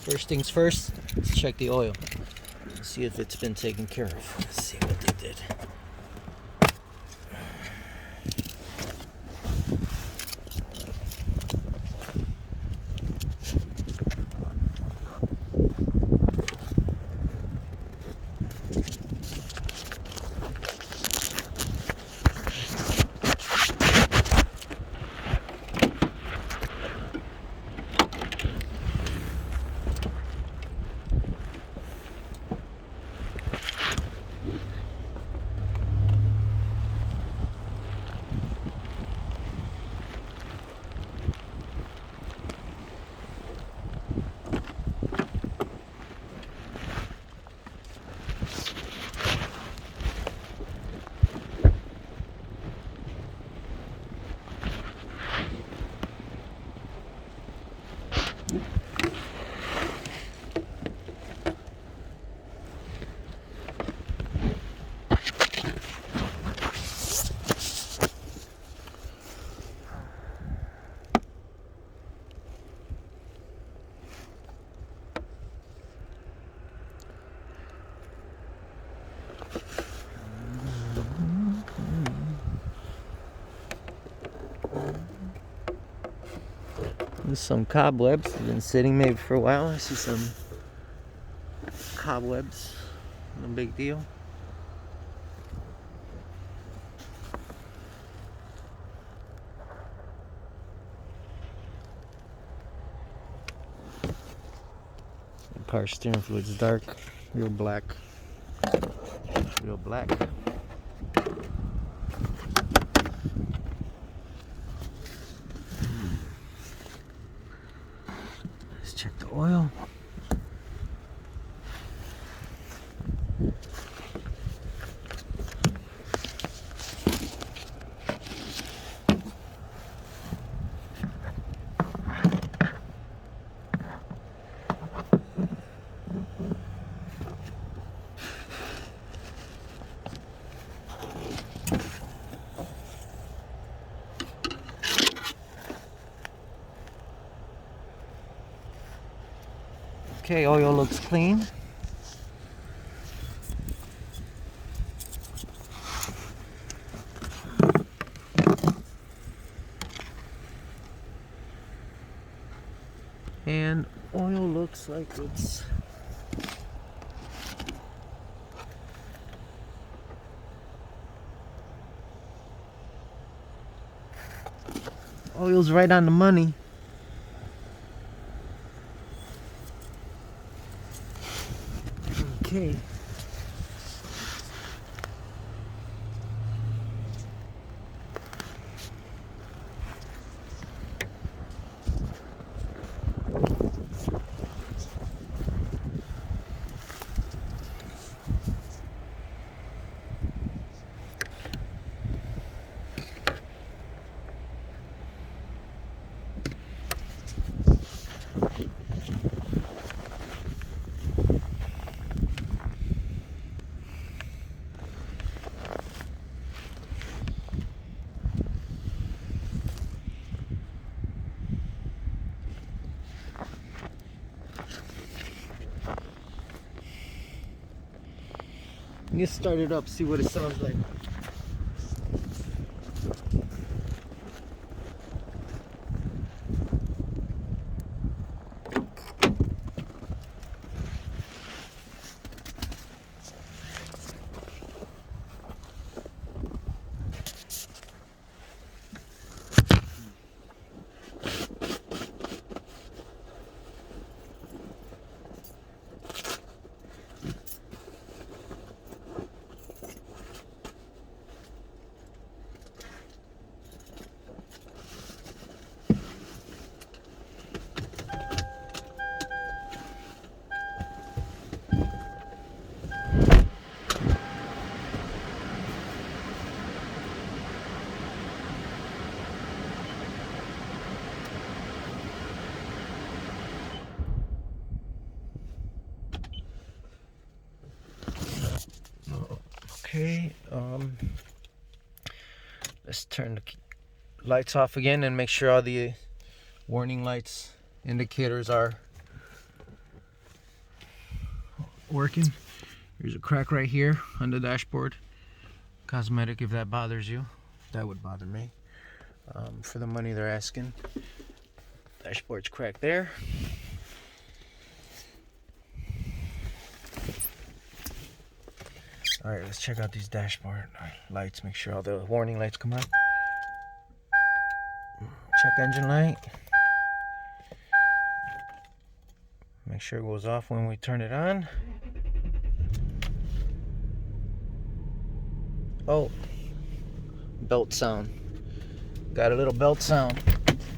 First things first, let's check the oil. See if it's been taken care of. Let's see what they did. There's some cobwebs. They've been sitting maybe for a while. I see some cobwebs. No big deal. The car steering fluid's dark, real black. Real black. Let's check the oil. Okay, oil looks clean. And oil looks like it's oil's right on the money. Okay. You start it up, see what it sounds like. Okay, let's turn the lights off again and make sure all the warning lights indicators are working. There's a crack right here on the dashboard. Cosmetic, if that bothers you. That would bother me. For the money they're asking. Dashboard's cracked there. Alright, let's check out these dashboard lights. Make sure all the warning lights come on. Check engine light. Make sure it goes off when we turn it on. Oh, belt sound. Got a little belt sound.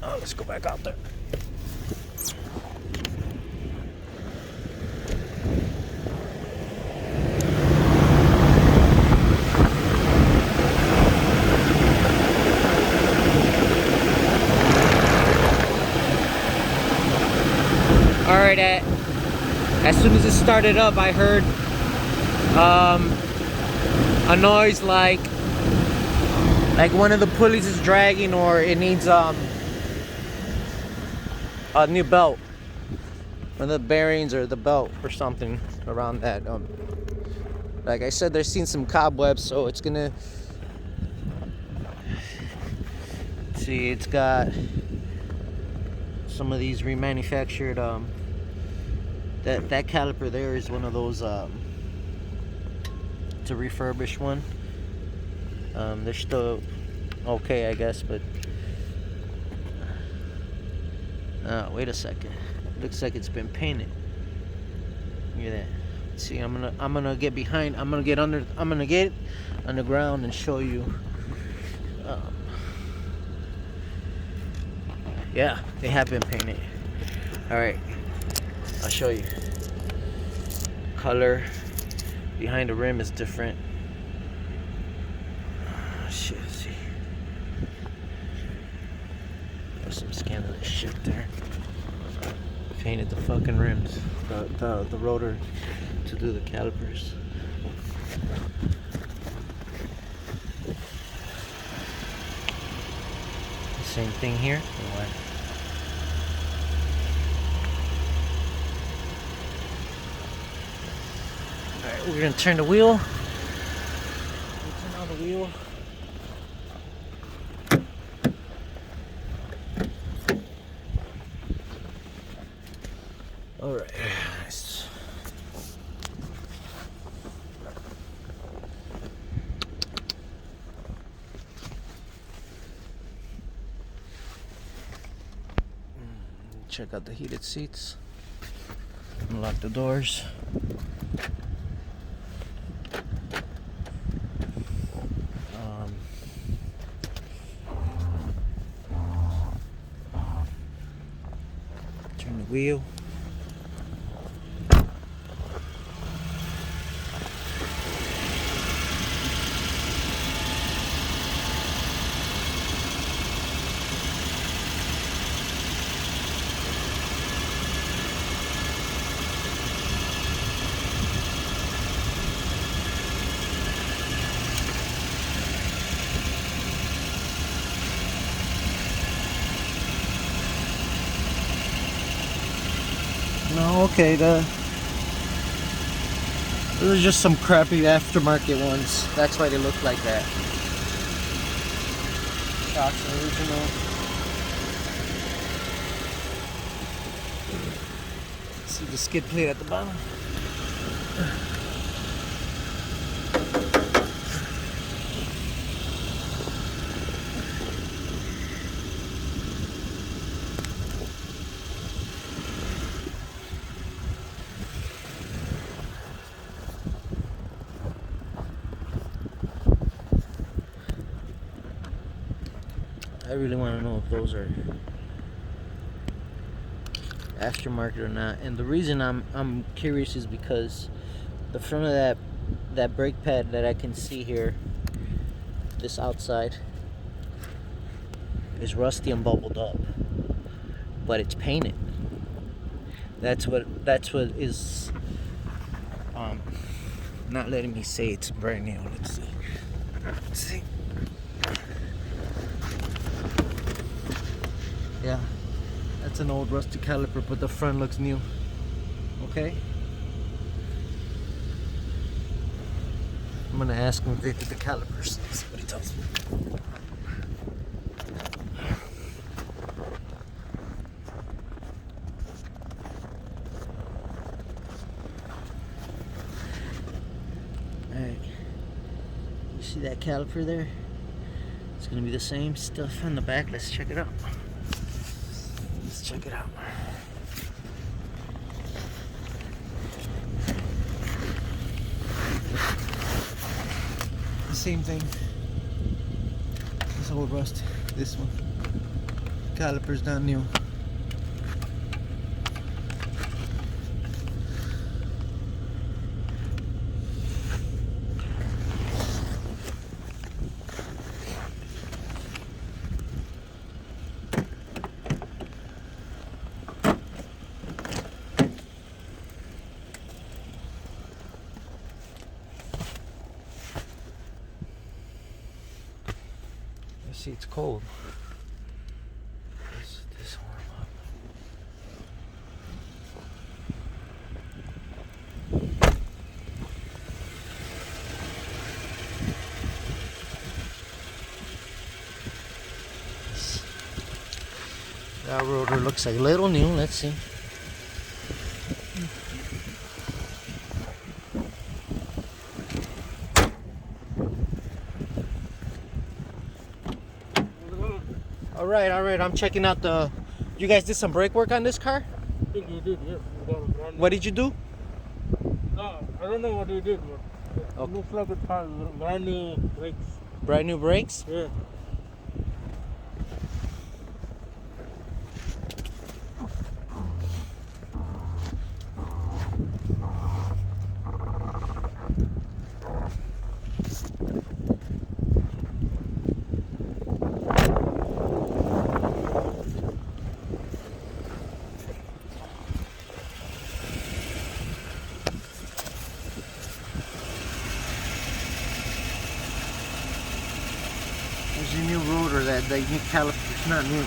Oh, let's go back out there. Alright, as soon as it started up, I heard a noise like one of the pulleys is dragging, or it needs a new belt, or the bearings or the belt or something around that. Like I said, there's seen some cobwebs, so it's gonna see. It's got some of these remanufactured. That caliper there is one of those. It's a refurbished one. They're still okay, I guess, but wait a second. Looks like it's been painted. Look at that. See, I'm gonna get behind. I'm gonna get on the ground and show you. Yeah, they have been painted. All right, I'll show you. Color behind the rim is different. Shit, see. There's some scandalous shit there. Painted the fucking rims, the rotor to do the calipers. Same thing here. Alright, we're gonna turn the wheel. Turn on the wheel. Alright, nice. Check out the heated seats. Unlock the doors. Turn the wheel. No, okay, those are just some crappy aftermarket ones. That's why they look like that. Shocks are original. See the skid plate at the bottom? I really want to know if those are aftermarket or not. And the reason I'm curious is because the front of that brake pad that I can see here, this outside, is rusty and bubbled up, but it's painted. That's what is not letting me say it's brand new. Let's see. Yeah, that's an old rusty caliper, but the front looks new. Okay. I'm gonna ask him if they did the calipers. Let's see what he tells me. Alright. You see that caliper there? It's gonna be the same stuff on the back. Let's check it out. Let's check it out. Same thing. This old rust. This one. Caliper's not new. See, it's cold. This warm up. That rotor looks like a little new. Let's see. All right. I'm checking out the. You guys did some brake work on this car? I think you did, yes. What did you do? No, I don't know what you did, but it looks like it has brand new brakes. Brand new brakes? Yeah. There's your new rotor, that new caliper. It's not new.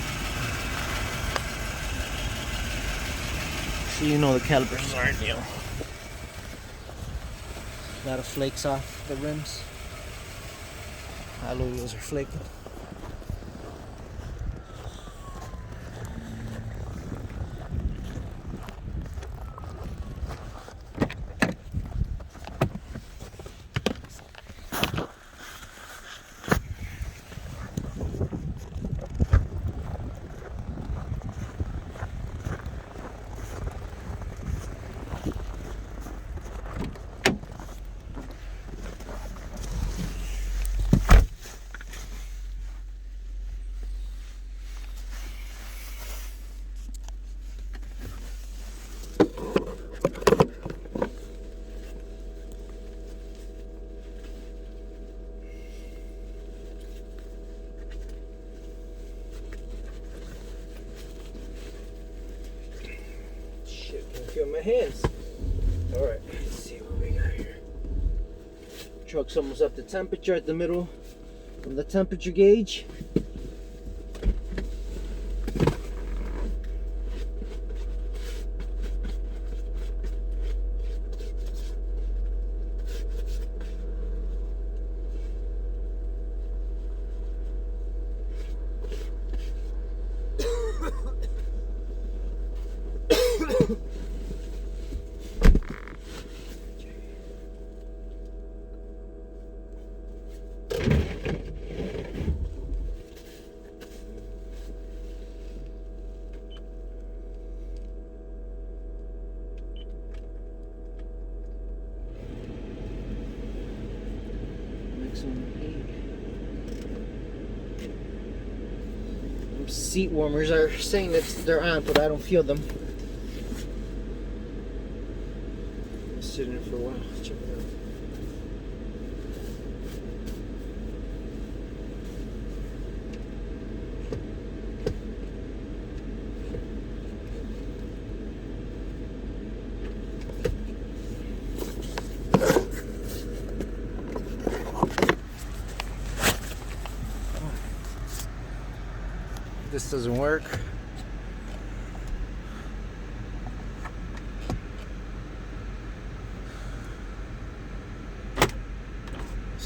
So you know the calipers aren't new. A lot of flakes off the rims. Alloy wheels are flaking. Feel my hands. All right, let's see what we got here. Truck's almost up to temperature at the middle of the temperature gauge. Seat warmers are saying that they're on, but I don't feel them. I'll sit in it for a while. Check it out. This doesn't work.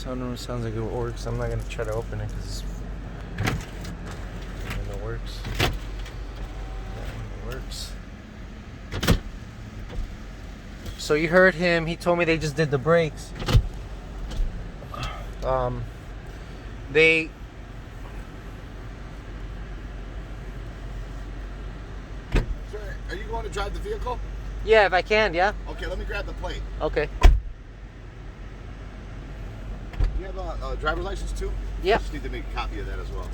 Sunroom sounds like it works. I'm not gonna try to open it because it works. It works. So you heard him. He told me they just did the brakes. They. Sir, are you going to drive the vehicle? Yeah, if I can, yeah. Okay, let me grab the plate. Okay. Do you have a driver's license too? Yeah. I just need to make a copy of that as well.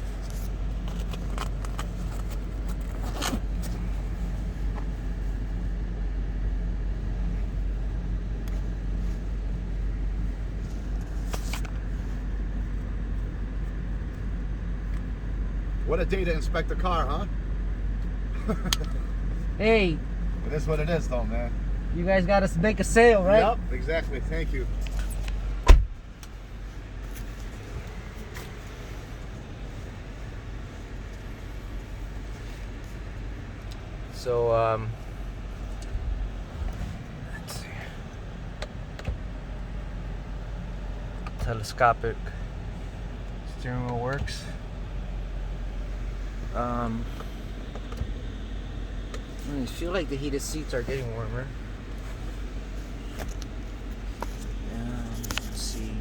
What a day to inspect a car, huh? Hey, It is what it is, though, man. you guys got to make a sale, right? Yep, exactly. Thank you. So, let's see. Telescopic steering wheel works. I feel like the heated seats are getting warmer. Let's see here.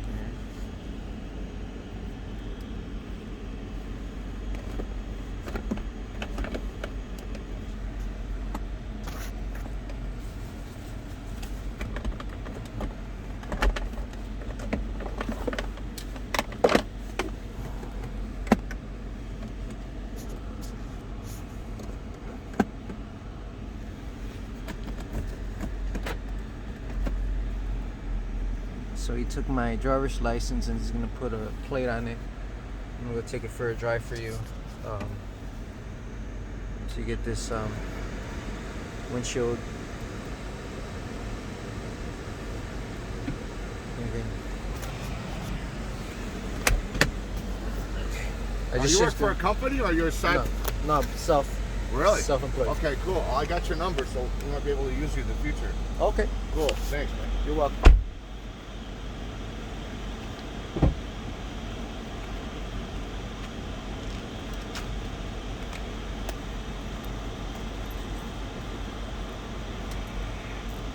So he took my driver's license and he's gonna put a plate on it. I'm gonna take it for a drive for you. So you get this windshield. Are you work for a company or you're a side? No, self. Really? Self-employed. Okay, cool. I got your number, so we might be able to use you in the future. Okay. Cool. Thanks, man. You're welcome.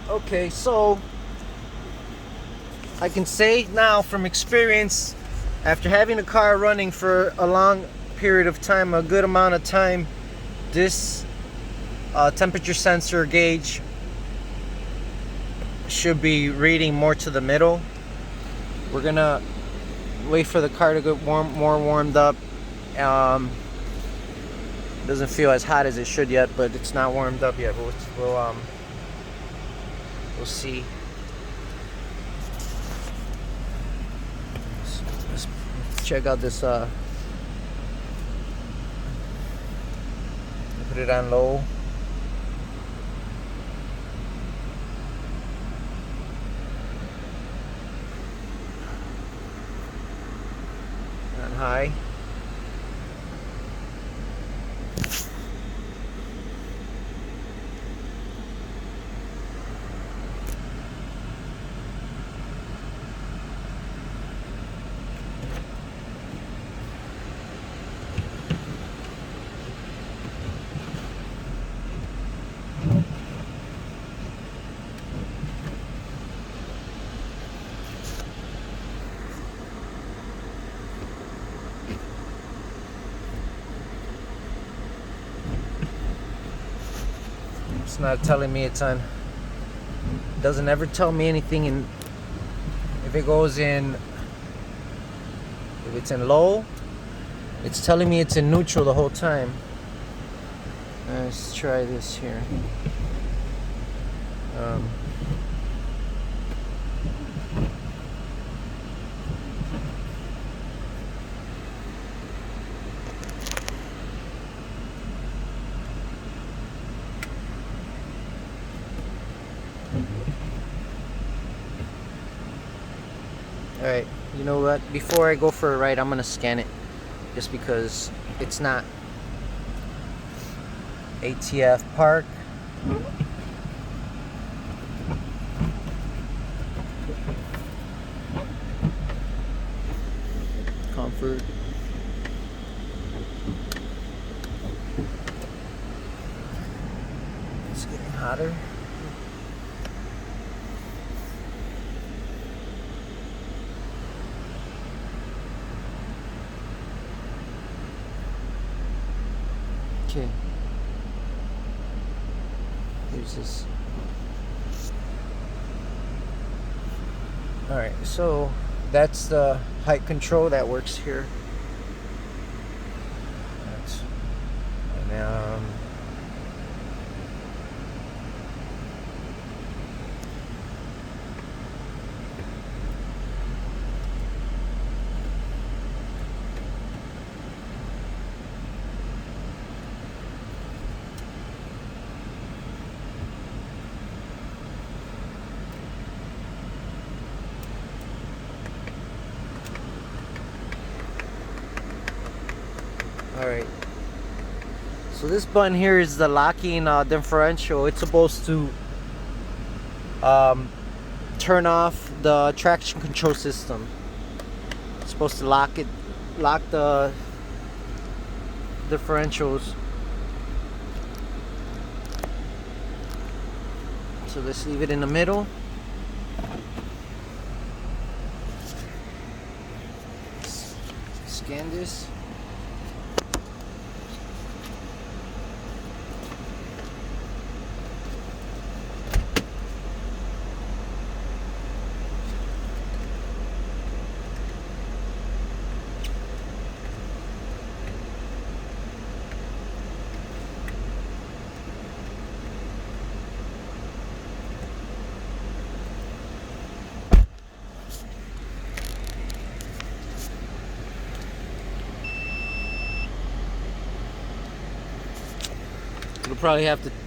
Okay, so I can say now from experience, after having a car running for a long period of time, a good amount of time, this temperature sensor gauge should be reading more to the middle. We're gonna wait for the car to get more warmed up. Doesn't feel as hot as it should yet, but it's not warmed up yet. We'll see. Let's check out this. Put it on low. On high. It's not telling me it's on. It doesn't ever tell me anything in. If it goes in, if it's in low, it's telling me it's in neutral the whole time. Let's try this here. Alright, you know what? Before I go for a ride, I'm gonna scan it. Just because it's not ATF park. comfort. It's getting hotter. Okay. Here's this. Alright, so that's the height control that works here. And alright. So this button here is the locking differential. It's supposed to turn off the traction control system. It's supposed to lock the differentials. So let's leave it in the middle. Scan this.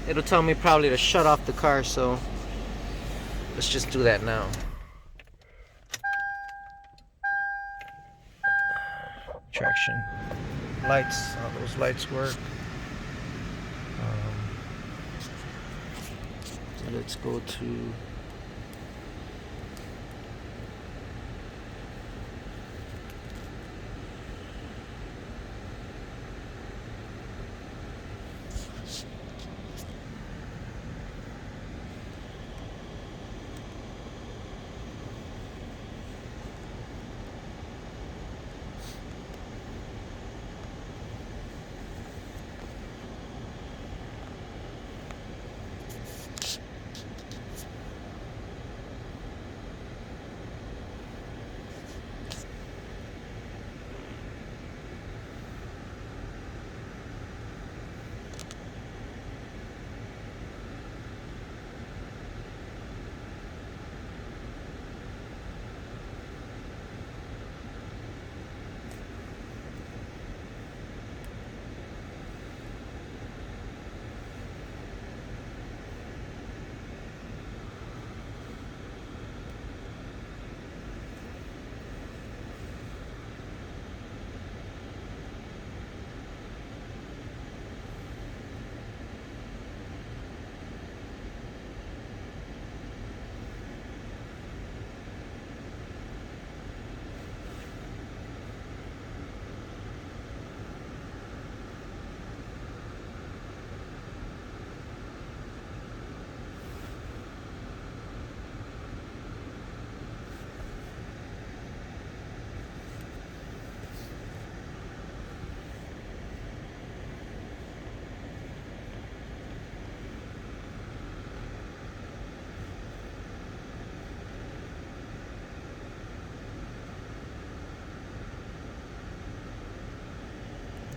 It'll tell me probably to shut off the car, so let's just do that now. Traction lights, how those lights work. So let's go to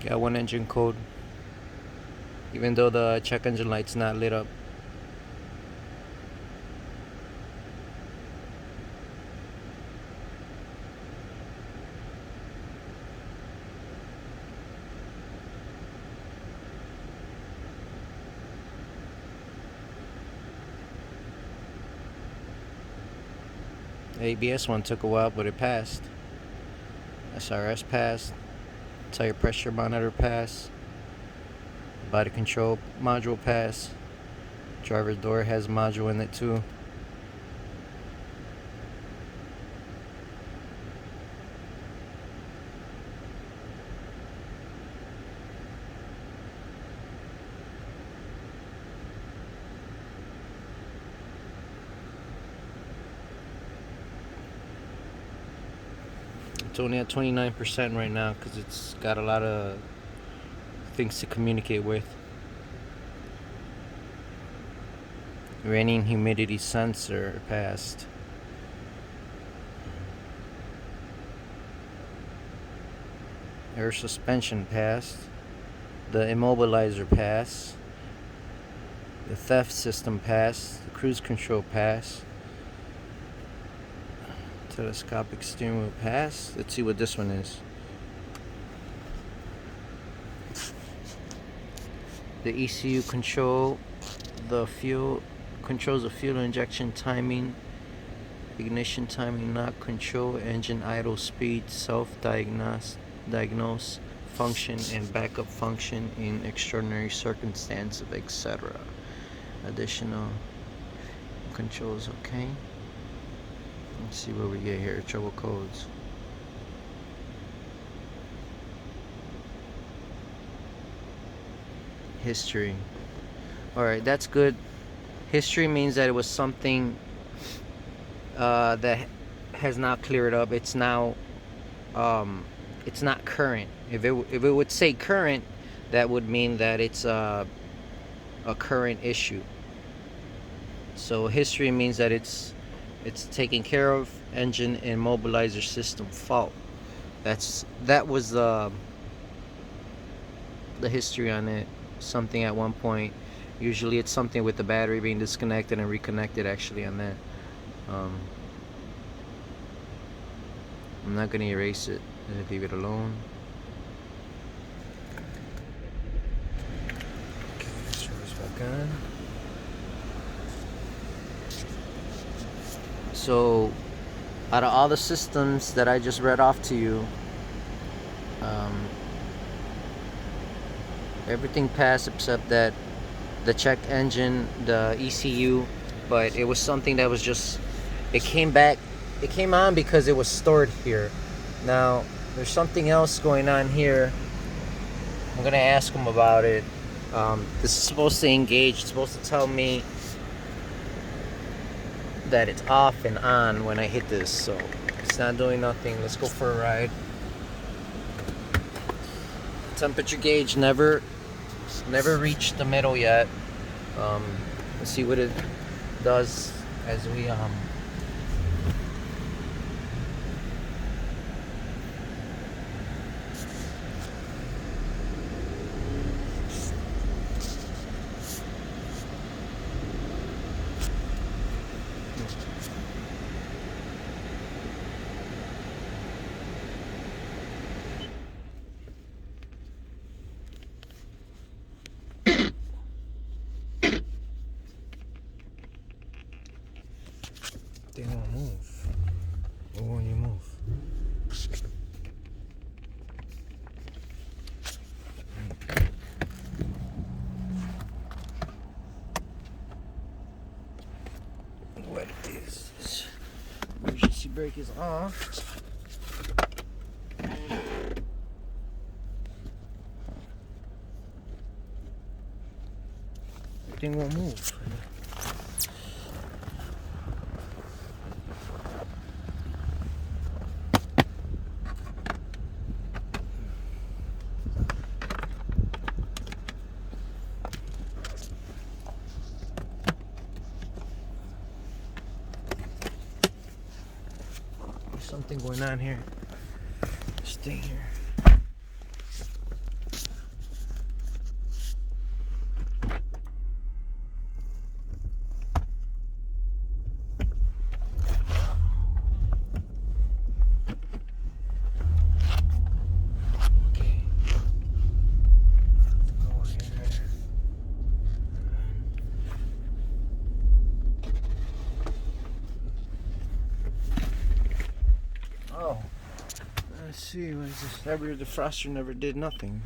got one engine code, even though the check engine light's not lit up. The ABS one took a while, but it passed. SRS passed. Tire pressure monitor pass. Body control module pass. Driver's door has a module in it too. It's only at 29% right now because it's got a lot of things to communicate with. Rain and humidity sensor passed. Air suspension passed. The immobilizer passed. The theft system passed. The cruise control passed. Telescopic steering wheel passed. Let's see what this one is. The ECU controls the fuel injection timing, ignition timing not control, engine idle speed, self-diagnose function, and backup function in extraordinary circumstances, etc. Additional controls, okay. Let's see what we get here. Trouble codes. History. Alright, that's good. History means that it was something that has now cleared up. It's now it's not current. If it would say current, that would mean that it's a current issue. So history means that it's taken care of. Engine immobilizer system fault. That was the history on it. Something at one point. Usually it's something with the battery being disconnected and reconnected actually on that. I'm not going to erase it. I'm going to leave it alone. Okay, let's turn this back on. So, out of all the systems that I just read off to you, everything passed except that the check engine, the ECU, but it was something that was just, it came on because it was stored here. Now there's something else going on here. I'm gonna ask them about it. This is supposed to engage, it's supposed to tell me that it's off and on when I hit this, so it's not doing nothing. Let's go for a ride. Temperature gauge never reached the middle yet. Let's see what it does as we they won't move. Why won't you move? What is this? Emergency brake is off. Everything won't move. Something going on here. Stay here. Okay. Go here. Oh, let's see. What is this? That rear defroster never did nothing.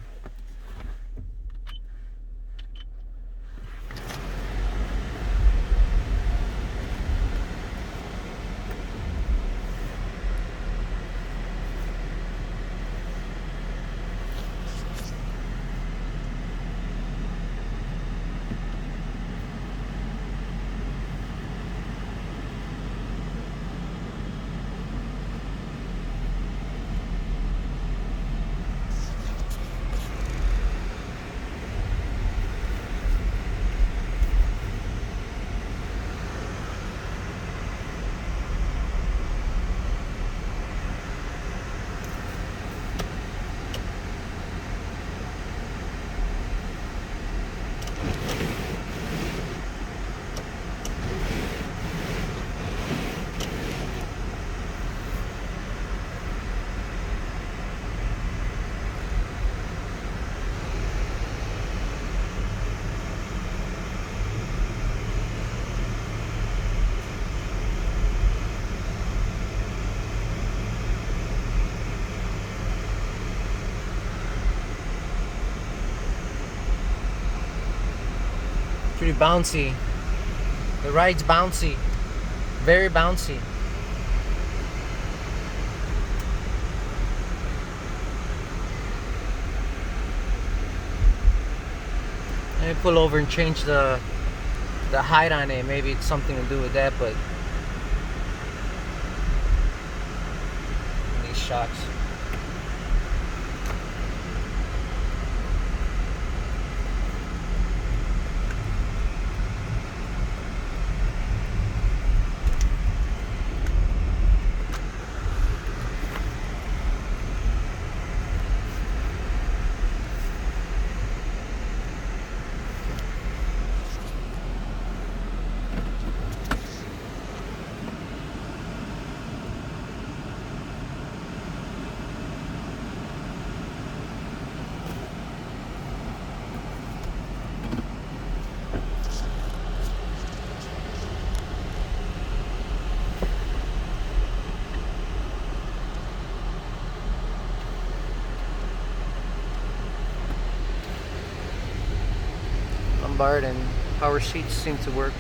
pretty bouncy. The ride's bouncy. Very bouncy. Let me pull over and change the height on it. Maybe it's something to do with that, but these shocks. Lumbar and power seats seem to work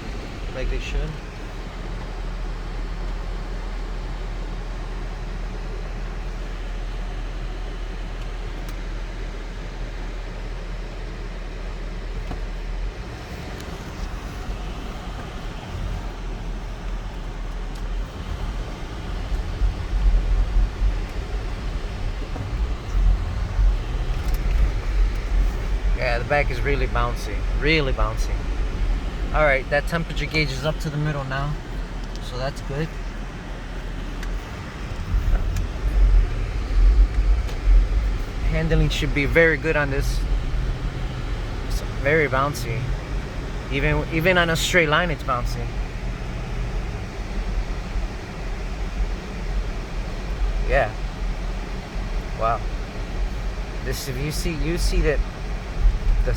like they should. Yeah, the back is really bouncy. Really bouncy. Alright, that temperature gauge is up to the middle now. So that's good. Handling should be very good on this. It's very bouncy. Even on a straight line it's bouncy. Yeah. Wow. This, if you see that the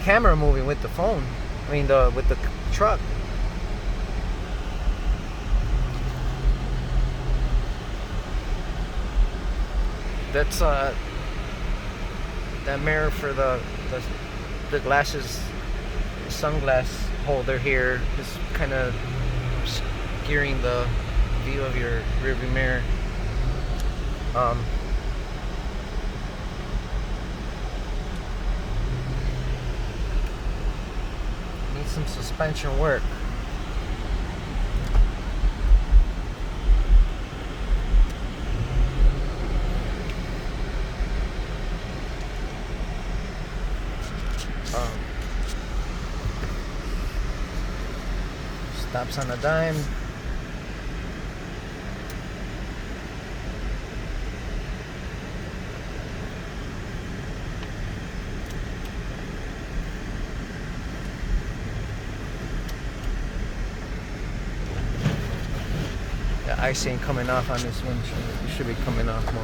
camera moving with the phone. I mean, with the truck. That's that mirror for the glasses, sunglass holder here is kind of obscuring the view of your rearview mirror. Needs some suspension work. Stops on a dime. The ice ain't coming off on this windshield. It should be coming off more.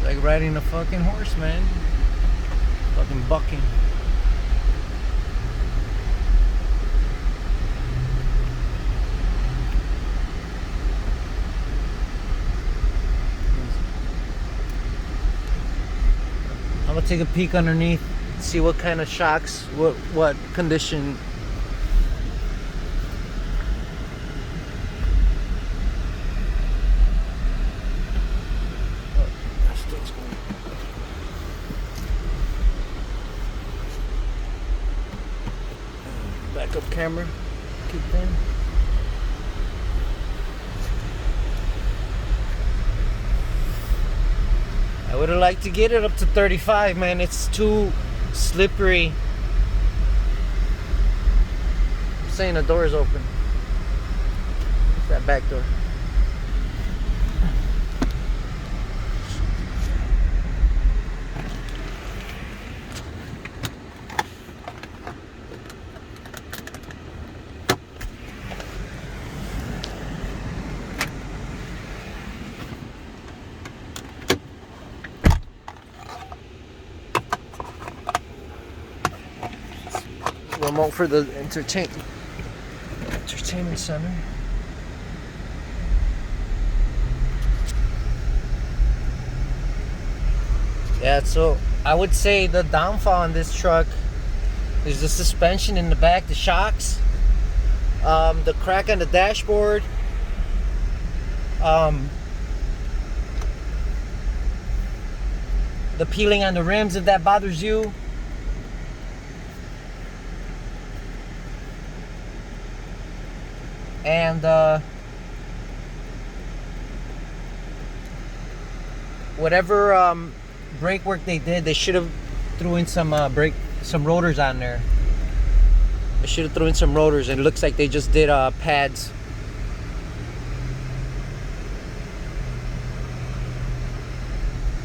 Like riding a fucking horse, man. Fucking bucking. I'm gonna take a peek underneath, see what kind of shocks, what condition. Backup camera, keep in. I would have liked to get it up to 35, man. It's too slippery. I'm saying the door is open. It's that back door. remote for the entertainment center. Yeah, so I would say the downfall on this truck is the suspension in the back, the shocks, the crack on the dashboard, the peeling on the rims if that bothers you. And whatever brake work they did, they should have threw in some rotors on there. They should have threw in some rotors, and it looks like they just did pads.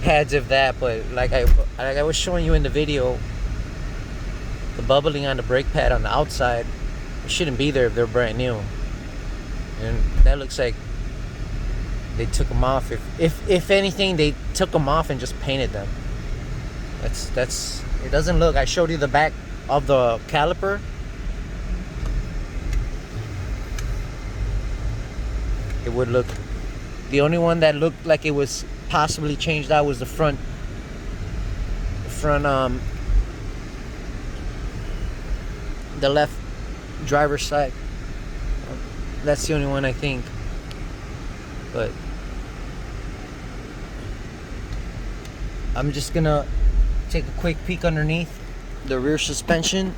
Pads of that, but like I was showing you in the video, the bubbling on the brake pad on the outside, it shouldn't be there if they're brand new. And that looks like they took them off. If anything, they took them off and just painted them. That's it doesn't look. I showed you the back of the caliper. It would look. The only one that looked like it was possibly changed out was the front. The left driver's side. That's the only one I think. But I'm just gonna take a quick peek underneath the rear suspension.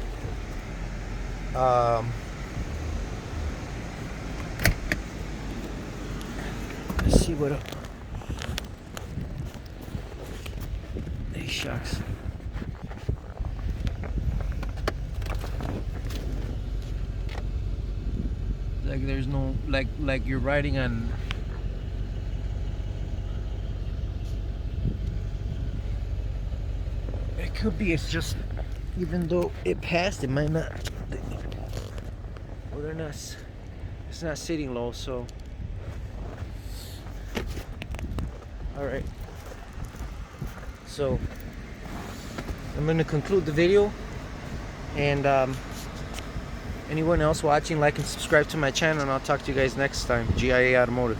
Let's see what these shocks. Like there's no like you're riding on. It could be it's just, even though it passed, it might not. Well, they're not. It's not sitting low, so. All right. So I'm gonna conclude the video, and anyone else watching, like and subscribe to my channel, and I'll talk to you guys next time. G.I.A. Automotive.